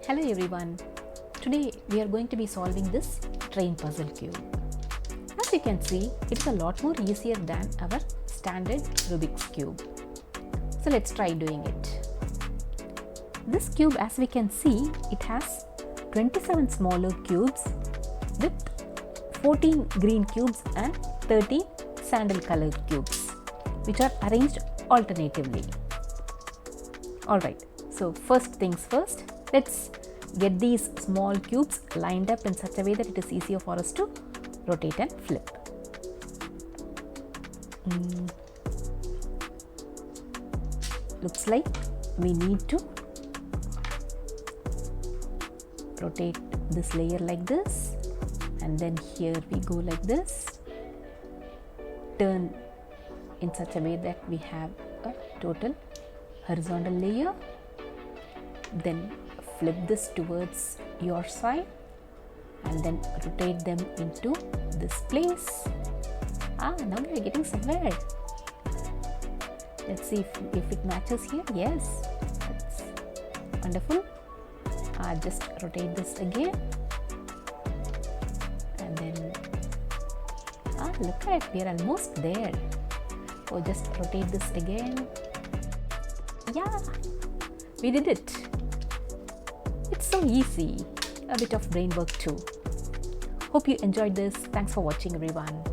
Hello everyone. Today we are going to be solving this train puzzle cube. As you can see, it's a lot more easier than our standard Rubik's cube. So let's try doing it. This cube, as we can see, it has 27 smaller cubes with 14 green cubes and 13 sandal colored cubes, which are arranged alternatively. Alright, so first things first, let's get these small cubes lined up in such a way that it is easier for us to rotate and flip. Looks like we need to rotate this layer like this, and then here we go like this, turn in such a way that we have a total horizontal layer, then flip this towards your side and then rotate them into this place. Now we are getting somewhere. Let's see if it matches here. Yes, that's wonderful. Just rotate this again, and then look at it, we are almost there. So just rotate this again. Yeah, we did it. It's so easy. A bit of brain work too. Hope you enjoyed this. Thanks for watching, everyone.